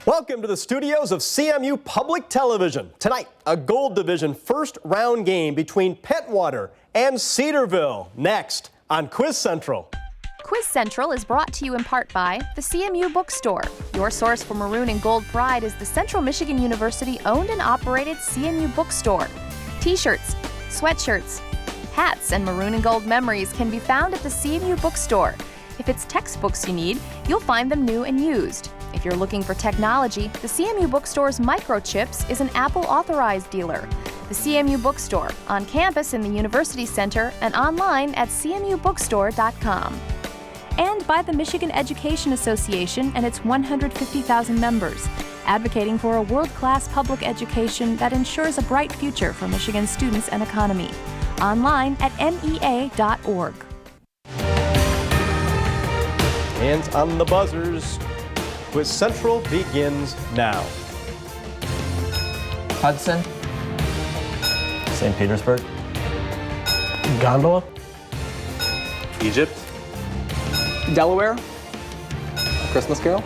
Welcome to the studios of CMU Public Television. Tonight, a Gold Division first round game between Pentwater and Cedarville. Next on Quiz Central. Quiz Central is brought to you in part by the CMU Bookstore. Your source for maroon and gold pride is the Central Michigan University owned and operated CMU Bookstore. T-shirts, sweatshirts, hats, and maroon and gold memories can be found at the CMU Bookstore. If it's textbooks you need, you'll find them new and used. If you're looking for technology, the CMU Bookstore's Microchips is an Apple authorized dealer. The CMU Bookstore, on campus in the University Center and online at cmubookstore.com. And by the Michigan Education Association and its 150,000 members, advocating for a world-class public education that ensures a bright future for Michigan students and economy. Online at mea.org. Hands on the buzzers. Quiz Central begins now. Hudson. St. Petersburg. Gondola. Egypt. Delaware. Christmas Carol.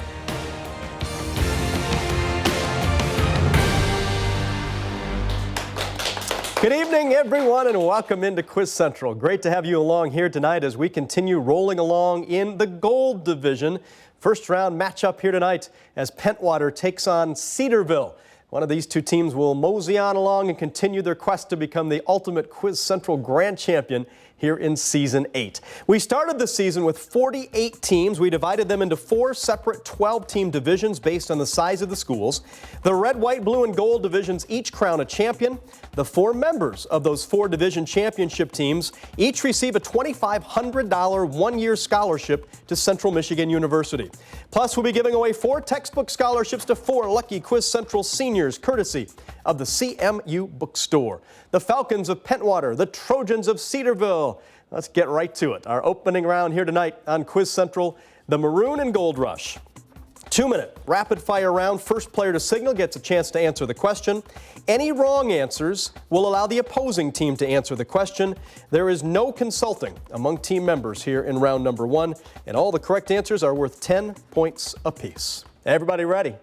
Good evening, everyone, and welcome into Quiz Central. Great to have you along here tonight as we continue rolling along in the Gold Division. First round matchup here tonight as Pentwater takes on Cedarville. One of these two teams will mosey on along and continue their quest to become the ultimate Quiz Central Grand Champion here in Season 8. We started the season with 48 teams. We divided them into 4 separate 12-team divisions based on the size of the schools. The red, white, blue, and gold divisions each crown a champion. The 4 members of those 4 division championship teams each receive a $2,500 one-year scholarship to Central Michigan University. Plus, we'll be giving away 4 textbook scholarships to 4 lucky Quiz Central seniors, courtesy of the CMU Bookstore. The Falcons of Pentwater, the Trojans of Cedarville. Let's get right to it. Our opening round here tonight on Quiz Central, the Maroon and Gold Rush. 2-minute rapid fire round. First player to signal gets a chance to answer the question. Any wrong answers will allow the opposing team to answer the question. There is no consulting among team members here in round number 1, and all the correct answers are worth 10 points apiece. Everybody ready?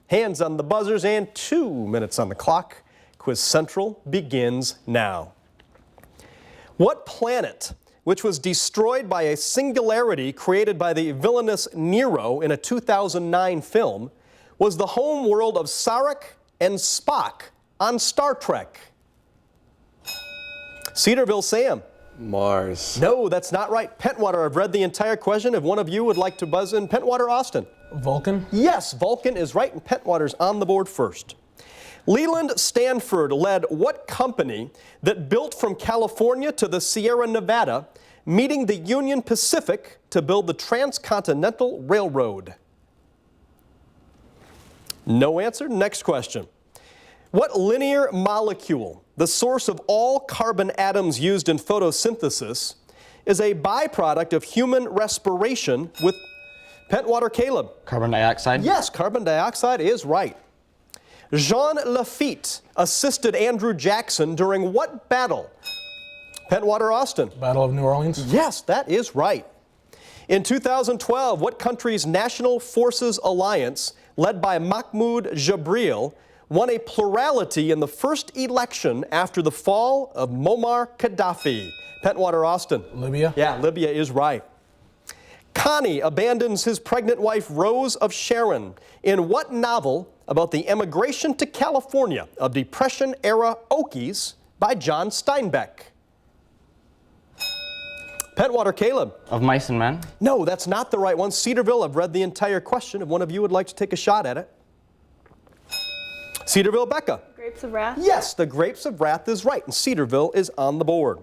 Hands on the buzzers and 2 minutes on the clock. Quiz Central begins now. What planet, which was destroyed by a singularity created by the villainous Nero in a 2009 film, was the home world of Sarek and Spock on Star Trek? Cedarville Sam. Mars. No, that's not right. Pentwater, I've read the entire question. If one of you would like to buzz in, Pentwater Austin. Vulcan. Yes, Vulcan is right, and Pentwater's on the board first. Leland Stanford led what company that built from California to the Sierra Nevada, meeting the Union Pacific to build the Transcontinental Railroad? No answer. Next question. What linear molecule, the source of all carbon atoms used in photosynthesis, is a byproduct of human respiration with Pentwater Caleb? Carbon dioxide. Yes, carbon dioxide is right. Jean Lafitte assisted Andrew Jackson during what battle? Pentwater Austin. Battle of New Orleans. Yes, that is right. In 2012, what country's National Forces Alliance, led by Mahmoud Jabril, won a plurality in the first election after the fall of Muammar Gaddafi? Pentwater Austin. Libya. Yeah, Libya is right. Connie abandons his pregnant wife Rose of Sharon in what novel about the emigration to California of Depression-era Okies by John Steinbeck? Pentwater Caleb. Of Mice and Men. No, that's not the right one. Cedarville, I've read the entire question. If one of you would like to take a shot at it. Cedarville, Becca. Grapes of Wrath? Yes, the Grapes of Wrath is right, and Cedarville is on the board.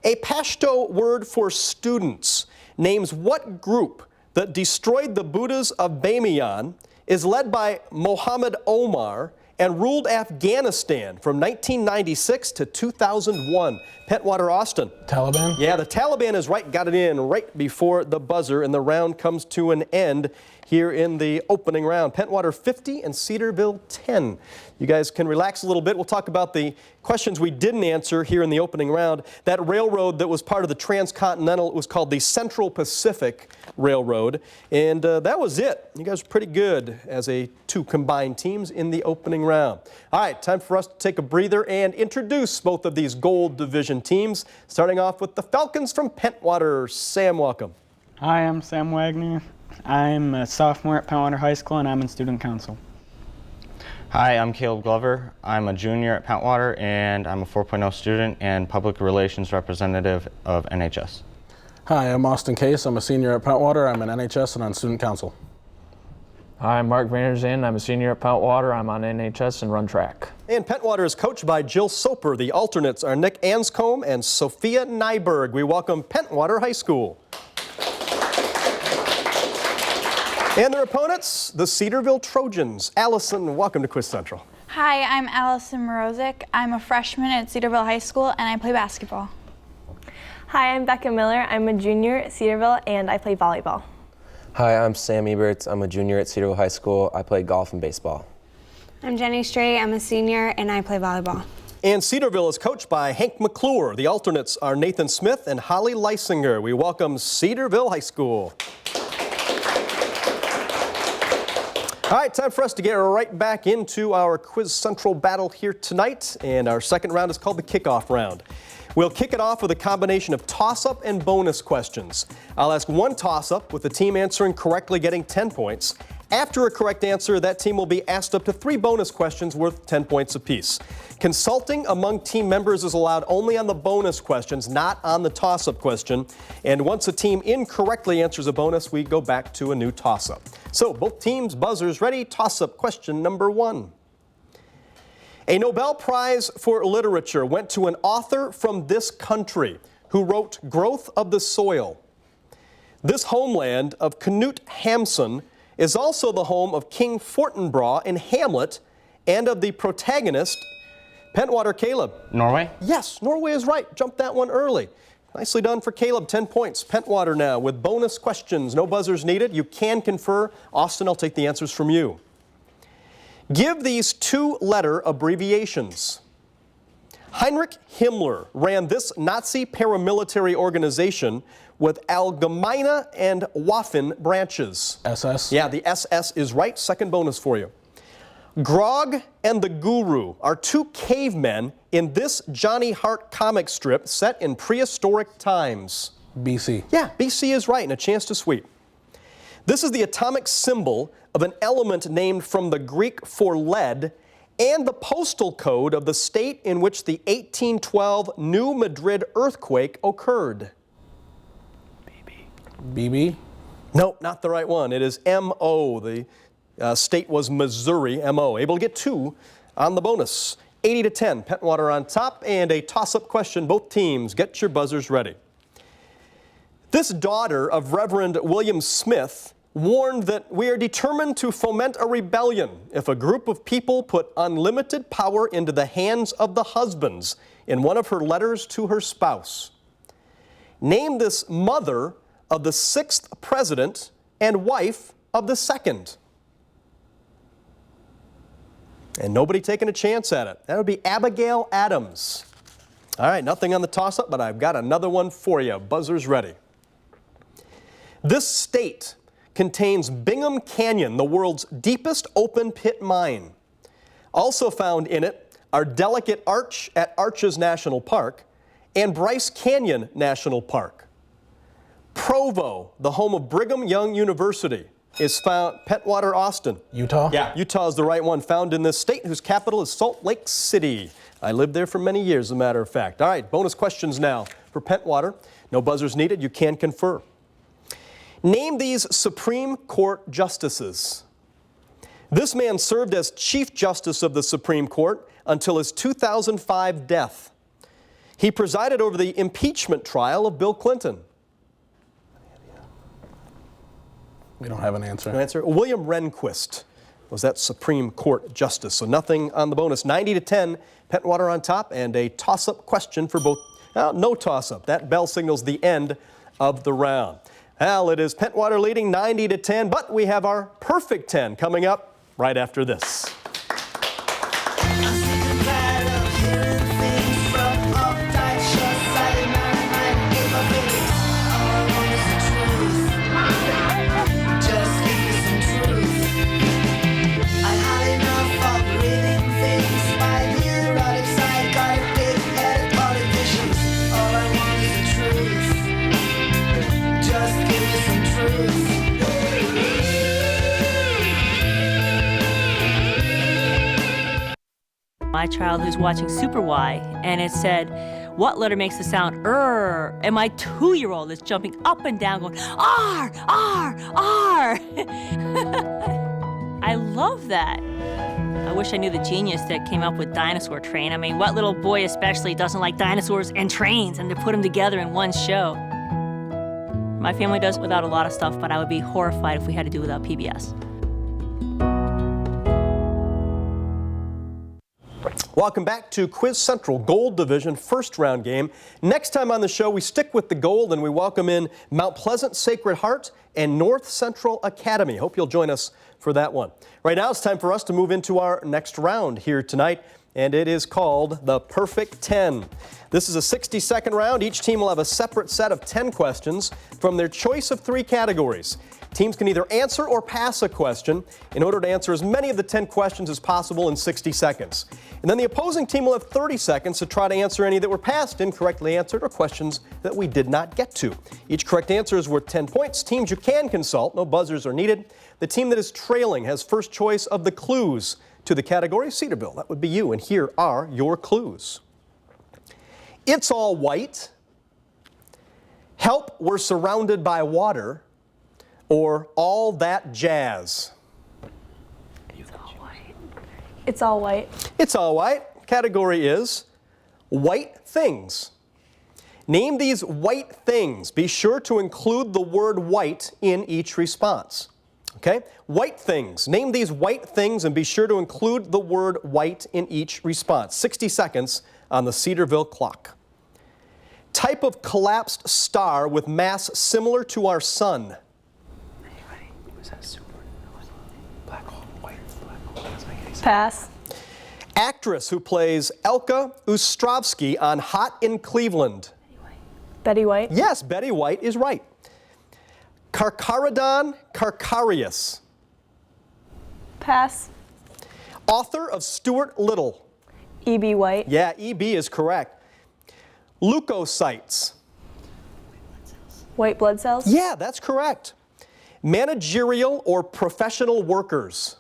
A Pashto word for students names what group that destroyed the Buddhas of Bamiyan, is led by Mohammed Omar, and ruled Afghanistan from 1996 to 2001. Pentwater Austin. Taliban? Yeah, the Taliban is right. Got it in right before the buzzer, and the round comes to an end here in the opening round. Pentwater 50 and Cedarville 10. You guys can relax a little bit. We'll talk about the questions we didn't answer here in the opening round. That railroad that was part of the Transcontinental, it was called the Central Pacific Railroad. And that was it. You guys were pretty good as two combined teams in the opening round. All right, time for us to take a breather and introduce both of these Gold Division teams. Starting off with the Falcons from Pentwater. Sam, welcome. Hi, I'm Sam Wagner. I'm a sophomore at Pentwater High School and I'm in student council. Hi, I'm Caleb Glover. I'm a junior at Pentwater and I'm a 4.0 student and public relations representative of NHS. Hi, I'm Austin Case. I'm a senior at Pentwater. I'm an NHS and on student council. Hi, I'm Mark Vanderzand. I'm a senior at Pentwater. I'm on NHS and run track. And Pentwater is coached by Jill Soper. The alternates are Nick Anscombe and Sophia Nyberg. We welcome Pentwater High School. And their opponents, the Cedarville Trojans. Allison, welcome to Quiz Central. Hi, I'm Allison Morozic. I'm a freshman at Cedarville High School and I play basketball. Hi, I'm Becca Miller. I'm a junior at Cedarville and I play volleyball. Hi, I'm Sam Eberts. I'm a junior at Cedarville High School. I play golf and baseball. I'm Jenny Stray. I'm a senior and I play volleyball. And Cedarville is coached by Hank McClure. The alternates are Nathan Smith and Holly Leisinger. We welcome Cedarville High School. All right, time for us to get right back into our Quiz Central battle here tonight. And our second round is called the kickoff round. We'll kick it off with a combination of toss-up and bonus questions. I'll ask one toss-up with the team answering correctly getting 10 points. After a correct answer, that team will be asked up to 3 bonus questions worth 10 points apiece. Consulting among team members is allowed only on the bonus questions, not on the toss-up question. And once a team incorrectly answers a bonus, we go back to a new toss-up. So both teams, buzzers ready. Toss-up question number 1. A Nobel Prize for Literature went to an author from this country who wrote Growth of the Soil. This homeland of Knut Hamsun is also the home of King Fortinbras in Hamlet and of the protagonist, Pentwater Caleb. Norway? Yes, Norway is right. Jumped that one early. Nicely done for Caleb, 10 points. Pentwater now with bonus questions. No buzzers needed. You can confer. Austin, I'll take the answers from you. Give these 2-letter abbreviations. Heinrich Himmler ran this Nazi paramilitary organization with Allgemeine and Waffen branches. SS? Yeah, the SS is right. Second bonus for you. Grog and the Guru are 2 cavemen in this Johnny Hart comic strip set in prehistoric times. BC. Yeah, BC is right, and a chance to sweep. This is the atomic symbol of an element named from the Greek for lead and the postal code of the state in which the 1812 New Madrid earthquake occurred. BB? No, not the right one. It is MO. The state was Missouri, MO. Able to get 2 on the bonus. 80-10, Pentwater on top, and a toss-up question. Both teams, get your buzzers ready. This daughter of Reverend William Smith warned that we are determined to foment a rebellion if a group of people put unlimited power into the hands of the husbands in one of her letters to her spouse. Name this mother of the 6th president and wife of the 2nd. And nobody taking a chance at it. That would be Abigail Adams. All right, nothing on the toss-up, but I've got another one for you. Buzzers ready. This state contains Bingham Canyon, the world's deepest open pit mine. Also found in it are Delicate Arch at Arches National Park and Bryce Canyon National Park. Provo, the home of Brigham Young University, is found Pentwater, Austin. Utah? Yeah, Utah is the right one, found in this state whose capital is Salt Lake City. I lived there for many years, as a matter of fact. All right, bonus questions now for Pentwater. No buzzers needed, you can confer. Name these Supreme Court justices. This man served as Chief Justice of the Supreme Court until his 2005 death. He presided over the impeachment trial of Bill Clinton. We don't have an answer. No answer. William Rehnquist was that Supreme Court justice. So nothing on the bonus. 90-10, Pentwater on top, and a toss-up question for both. No toss-up. That bell signals the end of the round. Well, it is Pentwater leading 90-10, but we have our perfect 10 coming up right after this. My child who's watching Super Y, and it said, what letter makes the sound R? And my 2-year-old is jumping up and down going, R, R, R. I love that. I wish I knew the genius that came up with Dinosaur Train. I mean, what little boy especially doesn't like dinosaurs and trains and to put them together in one show? My family does without a lot of stuff, but I would be horrified if we had to do without PBS. Welcome back to Quiz Central Gold Division first round game. Next time on the show, we stick with the gold and we welcome in Mount Pleasant Sacred Heart and North Central Academy. Hope you'll join us for that one. Right now, it's time for us to move into our next round here tonight, and it is called the Perfect 10. This is a 60-second round. Each team will have a separate set of 10 questions from their choice of 3 categories. Teams can either answer or pass a question in order to answer as many of the 10 questions as possible in 60 seconds. And then the opposing team will have 30 seconds to try to answer any that were passed, incorrectly answered, or questions that we did not get to. Each correct answer is worth 10 points. Teams you can consult, no buzzers are needed. The team that is trailing has first choice of the clues to the category Cedarville. That would be you, and here are your clues. It's all white. Help, we're surrounded by water. Or all that jazz. It's all white. It's all white. It's all white. Category is white things. Name these white things. Be sure to include the word white in each response. Okay? White things. Name these white things and be sure to include the word white in each response. 60 seconds on the Cedarville clock. Type of collapsed star with mass similar to our sun. Pass. Actress who plays Elka Ostrovsky on Hot in Cleveland. Betty White. Yes, Betty White is right. Carcharodon carcharias. Pass. Author of Stuart Little. E.B. White. Yeah, E.B. is correct. Leukocytes. White blood cells. Yeah, that's correct. Managerial or professional workers.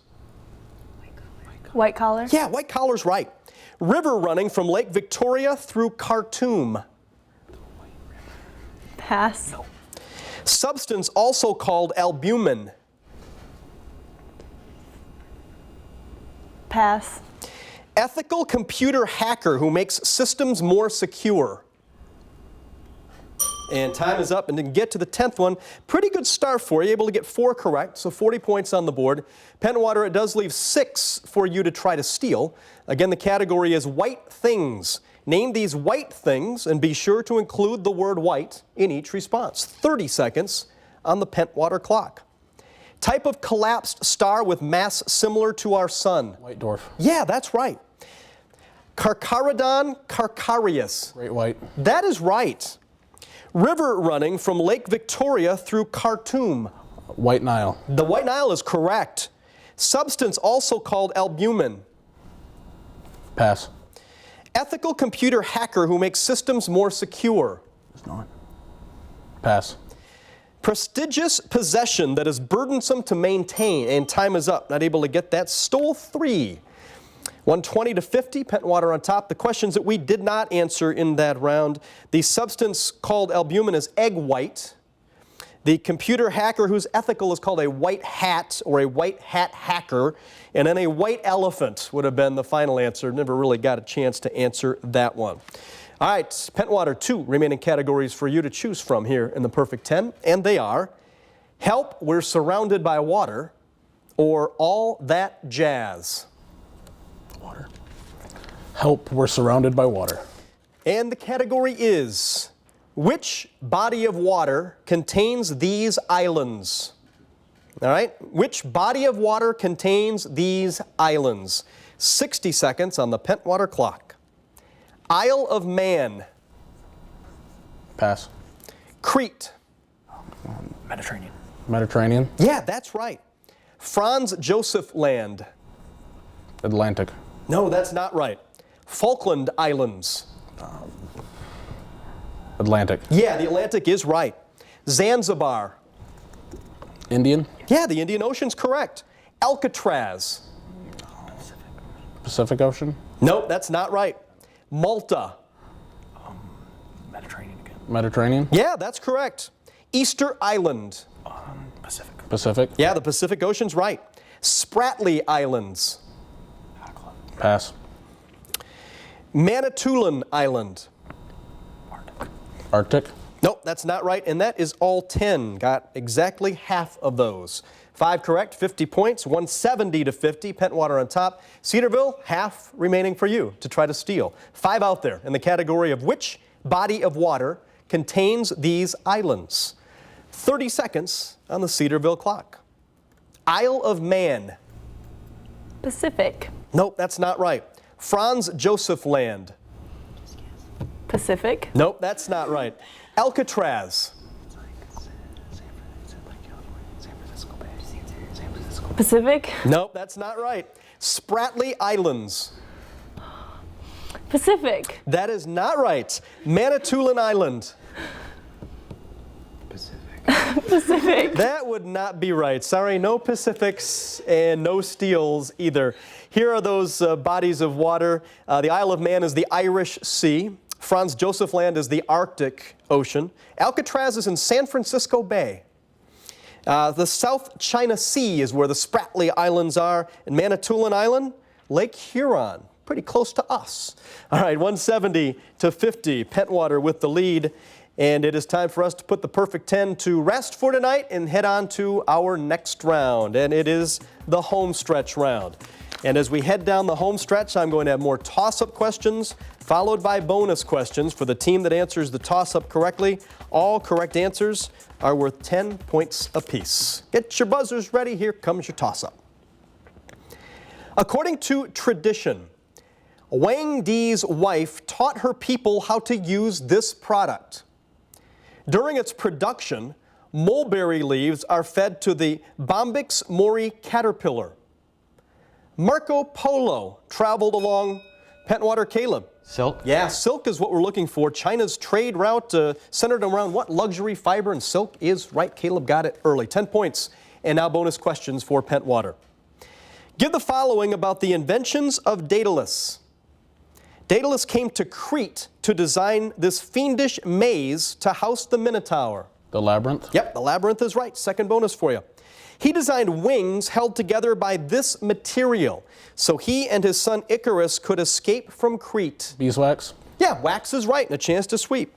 White collar. Yeah, white collar's right. River running from Lake Victoria through Khartoum. Pass. Substance also called albumin. Pass. Ethical computer hacker who makes systems more secure. And time is up, and to get to the 10th one, pretty good start for you, able to get 4 correct, so 40 points on the board. Pentwater, it does leave 6 for you to try to steal. Again, the category is white things. Name these white things, and be sure to include the word white in each response. 30 seconds on the Pentwater clock. Type of collapsed star with mass similar to our sun. White dwarf. Yeah, that's right. Carcharodon carcharias. Great white. That is right. River running from Lake Victoria through Khartoum. White Nile. The White Nile is correct. Substance also called albumin. Pass. Ethical computer hacker who makes systems more secure. It's not. Pass. Prestigious possession that is burdensome to maintain, and time is up. Not able to get that. Stole 3. 120 to 50, Pentwater on top. The questions that we did not answer in that round. The substance called albumin is egg white. The computer hacker who's ethical is called a white hat or a white hat hacker. And then a white elephant would have been the final answer. Never really got a chance to answer that one. All right, Pentwater, 2 remaining categories for you to choose from here in the Perfect 10. And they are Help, We're Surrounded by Water, or All That Jazz. Help, we're surrounded by water. And the category is Which body of water contains these islands? All right, which body of water contains these islands? 60 seconds on the Pentwater clock. Isle of Man. Pass. Crete. Mediterranean. Mediterranean. Yeah, that's right. Franz Joseph Land. Atlantic. No, that's not right. Falkland Islands. Atlantic. Yeah, the Atlantic is right. Zanzibar. Indian. Yeah, the Indian Ocean's correct. Alcatraz. Pacific Ocean. Nope, that's not right. Malta. Mediterranean again. Mediterranean. Yeah, that's correct. Easter Island. Pacific. Pacific. Yeah, the Pacific Ocean's right. Spratly Islands. Pass. Manitoulin Island. Arctic. Nope, that's not right, and that is all 10. Got exactly half of those. 5 correct, 50 points, 170 to 50. Pentwater on top. Cedarville, half remaining for you to try to steal. 5 out there in the category of which body of water contains these islands. 30 seconds on the Cedarville clock. Isle of Man. Pacific. Nope, that's not right. Franz Joseph Land. Pacific. Nope, that's not right. Alcatraz. Pacific. Nope, that's not right. Spratly Islands. Pacific. That is not right. Manitoulin Island. Pacific. That would not be right. Sorry, no Pacifics and no steals either. Here are those bodies of water. The Isle of Man is the Irish Sea. Franz Joseph Land is the Arctic Ocean. Alcatraz is in San Francisco Bay. The South China Sea is where the Spratly Islands are. And Manitoulin Island, Lake Huron, pretty close to us. All right, 170 to 50. Pentwater with the lead. And it is time for us to put the perfect 10 to rest for tonight and head on to our next round. And it is the home stretch round. And as we head down the home stretch, I'm going to have more toss-up questions, followed by bonus questions for the team that answers the toss-up correctly. All correct answers are worth 10 points apiece. Get your buzzers ready. Here comes your toss-up. According to tradition, Wang Di's wife taught her people how to use this product. During its production, mulberry leaves are fed to the Bombyx mori caterpillar. Marco Polo traveled along Pentwater. Caleb. Silk? Yeah, silk is what we're looking for. China's trade route centered around what? Luxury fiber, and silk is right. Caleb got it early. 10 points. And now bonus questions for Pentwater. Give the following about the inventions of Daedalus. Daedalus came to Crete to design this fiendish maze to house the Minotaur. The labyrinth. Yep, the labyrinth is right. Second bonus for you. He designed wings held together by this material, so he and his son Icarus could escape from Crete. Beeswax. Yeah, wax is right, and a chance to sweep.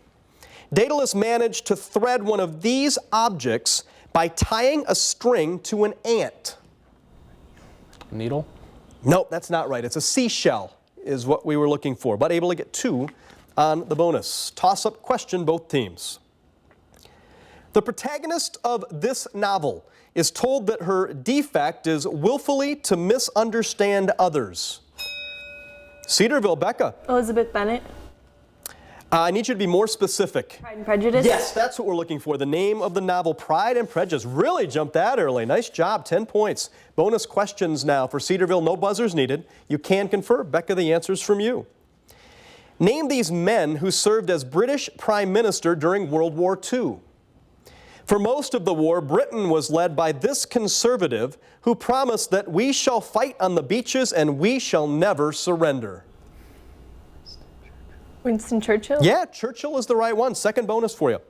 Daedalus managed to thread one of these objects by tying a string to an ant. Needle. Nope, that's not right. It's a seashell is what we were looking for, but able to get 2 on the bonus. Toss-up question, both teams. The protagonist of this novel is told that her defect is willfully to misunderstand others. Cedarville, Becca. Elizabeth Bennet. I need you to be more specific. Pride and Prejudice. Yes, that's what we're looking for. The name of the novel, Pride and Prejudice. Really jumped that early. Nice job, 10 points. Bonus questions now for Cedarville. No buzzers needed. You can confer. Becca, the answer's from you. Name these men who served as British Prime Minister during World War II. For most of the war, Britain was led by this conservative who promised that we shall fight on the beaches and we shall never surrender. Winston Churchill. Yeah, Churchill is the right one. Second bonus for you.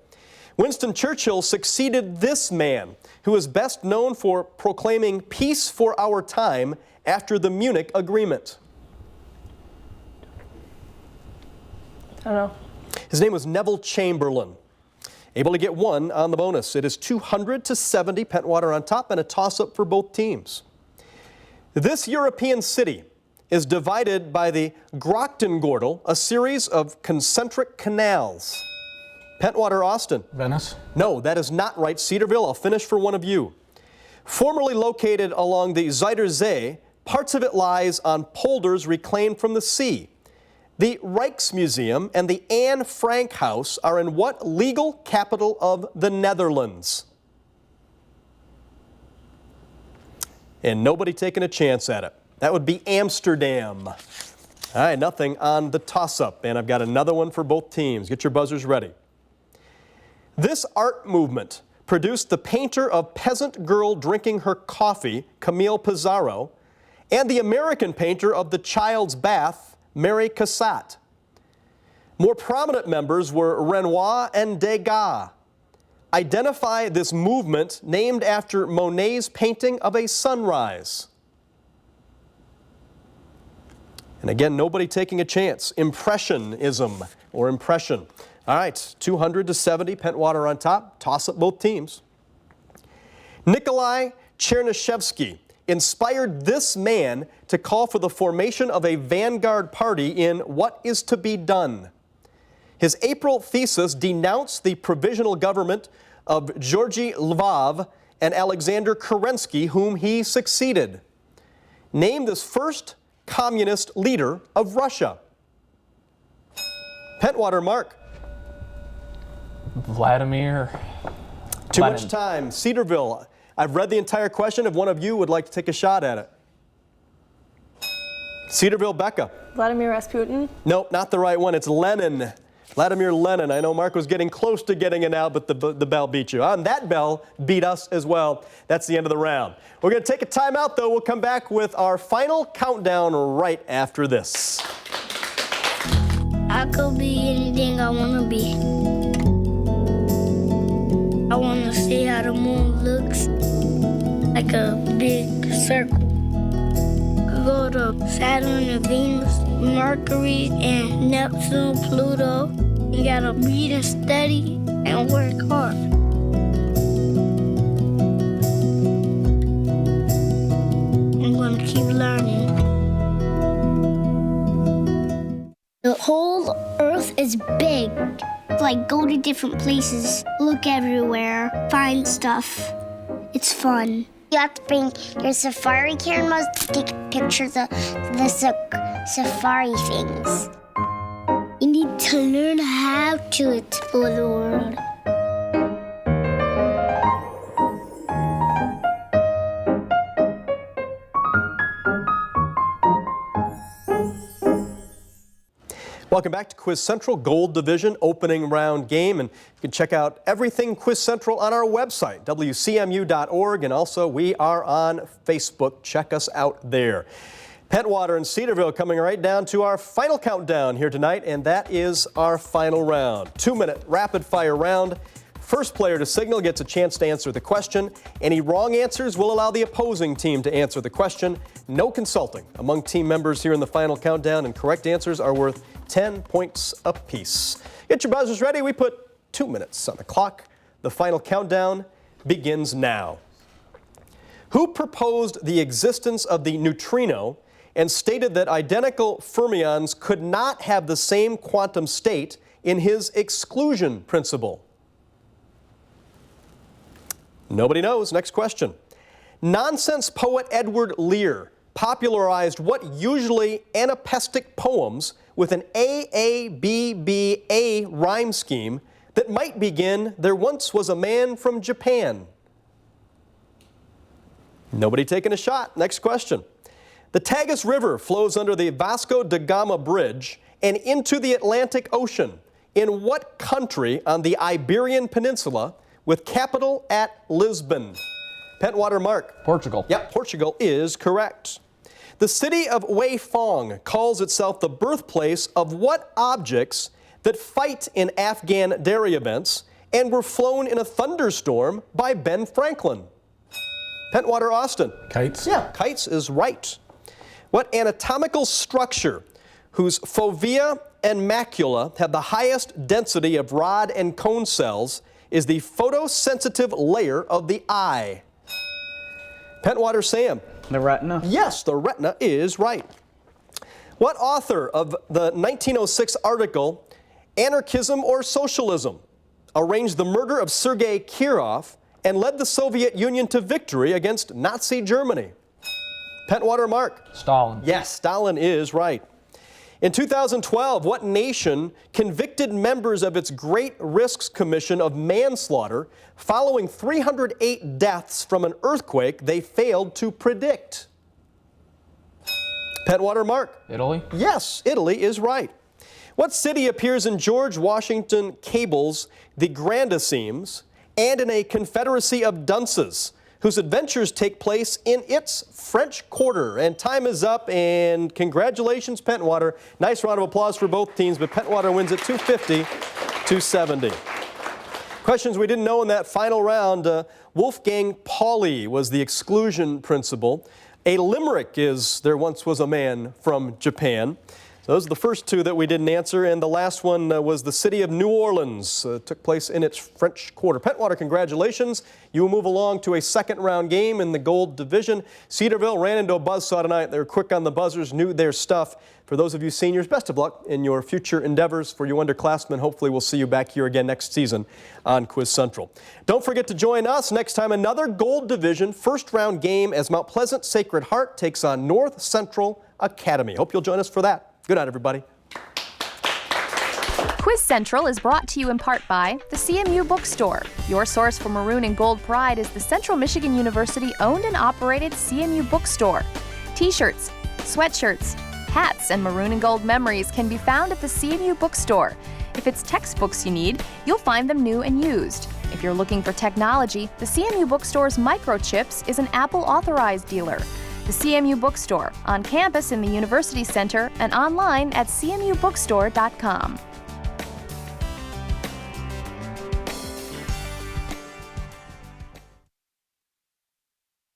Winston Churchill succeeded this man, who is best known for proclaiming peace for our time after the Munich Agreement. I don't know. His name was Neville Chamberlain. Able to get 1 on the bonus. It is 200 to 70, Pentwater on top, and a toss-up for both teams. This European city is divided by the Grochtengordel, a series of concentric canals. Pentwater, Austin. Venice. No, that is not right. Cedarville, I'll finish for one of you. Formerly located along the Zuiderzee, parts of it lies on polders reclaimed from the sea. The Rijksmuseum and the Anne Frank House are in what legal capital of the Netherlands? And nobody taking a chance at it. That would be Amsterdam. All right, nothing on the toss-up, and I've got another one for both teams. Get your buzzers ready. This art movement produced the painter of Peasant Girl Drinking Her Coffee, Camille Pissarro, and the American painter of The Child's Bath, Mary Cassatt. More prominent members were Renoir and Degas. Identify this movement named after Monet's painting of a sunrise. And again, nobody taking a chance. Impressionism or impression. All right, 200 to 70, Pentwater on top. Toss up both teams. Nikolai Chernyshevsky inspired this man to call for the formation of a vanguard party in What Is to Be Done. His April thesis denounced the provisional government of Georgy Lvov and Alexander Kerensky, whom he succeeded. Named as first communist leader of Russia. Pentwater, Mark. Vladimir. Too much time. Cedarville. I've read the entire question. If one of you would like to take a shot at it. Cedarville, Becca. Vladimir Rasputin. Nope, not the right one. It's Lenin. Vladimir Lenin. I know Mark was getting close to getting it out, but the bell beat you. And that bell beat us as well. That's the end of the round. We're going to take a timeout, though. We'll come back with our final countdown right after this. I could be anything I want to be. I want to see how the moon looks, like a big circle. Could go to Saturn and Venus, Mercury and Neptune, Pluto. You gotta read and study and work hard. I'm gonna keep learning. The whole Earth is big. Like, go to different places, look everywhere, find stuff. It's fun. You have to bring your safari cameras to take pictures of the safari things. You need to learn how to explore the world. Welcome back to Quiz Central, Gold Division opening round game. And you can check out everything Quiz Central on our website, WCMU.org. And also, we are on Facebook. Check us out there. Pentwater and Cedarville coming right down to our final countdown here tonight. And that is our final round. 2-minute rapid fire round. First player to signal gets a chance to answer the question. Any wrong answers will allow the opposing team to answer the question. No consulting among team members here in the final countdown, and correct answers are worth 10 points apiece. Get your buzzers ready. We put 2 minutes on the clock. The final countdown begins now. Who proposed the existence of the neutrino and stated that identical fermions could not have the same quantum state in his exclusion principle? Nobody knows. Next question. Nonsense poet Edward Lear popularized what usually anapestic poems with an A-A-B-B-A rhyme scheme that might begin, "There once was a man from Japan"? Nobody taking a shot. Next question. The Tagus River flows under the Vasco da Gama Bridge and into the Atlantic Ocean. In what country on the Iberian Peninsula with capital at Lisbon? Pentwater, Mark. Portugal. Yep, Portugal is correct. The city of Weifang calls itself the birthplace of what objects that fight in Afghan dairy events and were flown in a thunderstorm by Ben Franklin? Pentwater, Austin. Kites. Yeah, kites is right. What anatomical structure whose fovea and macula have the highest density of rod and cone cells is the photosensitive layer of the eye? Pentwater, Sam. The retina. Yes, the retina is right. What author of the 1906 article, Anarchism or Socialism, arranged the murder of Sergei Kirov and led the Soviet Union to victory against Nazi Germany? Pentwater, Mark. Stalin. Yes, Stalin is right. In 2012, what nation convicted members of its Great Risks Commission of manslaughter following 308 deaths from an earthquake they failed to predict? Pentwater, Mark. Italy. Yes, Italy is right. What city appears in George Washington Cable's The Grandissimes and in A Confederacy of Dunces, whose adventures take place in its French Quarter? And time is up, and congratulations, Pentwater. Nice round of applause for both teams, but Pentwater wins at 250-270. Questions we didn't know in that final round. Wolfgang Pauli was the exclusion principle. A limerick is There Once Was a Man from Japan. So those are the first two that we didn't answer, and the last one was the city of New Orleans. Took place in its French Quarter. Pentwater, congratulations. You will move along to a second round game in the gold division. Cedarville ran into a buzzsaw tonight. They were quick on the buzzers, knew their stuff. For those of you seniors, best of luck in your future endeavors. For you underclassmen, hopefully we'll see you back here again next season on Quiz Central. Don't forget to join us next time, another gold division first round game as Mount Pleasant Sacred Heart takes on North Central Academy. Hope you'll join us for that. Good night, everybody. Quiz Central is brought to you in part by the CMU Bookstore. Your source for maroon and gold pride is the Central Michigan University owned and operated CMU Bookstore. T-shirts, sweatshirts, hats, and maroon and gold memories can be found at the CMU Bookstore. If it's textbooks you need, you'll find them new and used. If you're looking for technology, the CMU Bookstore's Microchips is an Apple authorized dealer. The CMU Bookstore, on campus in the University Center and online at cmubookstore.com.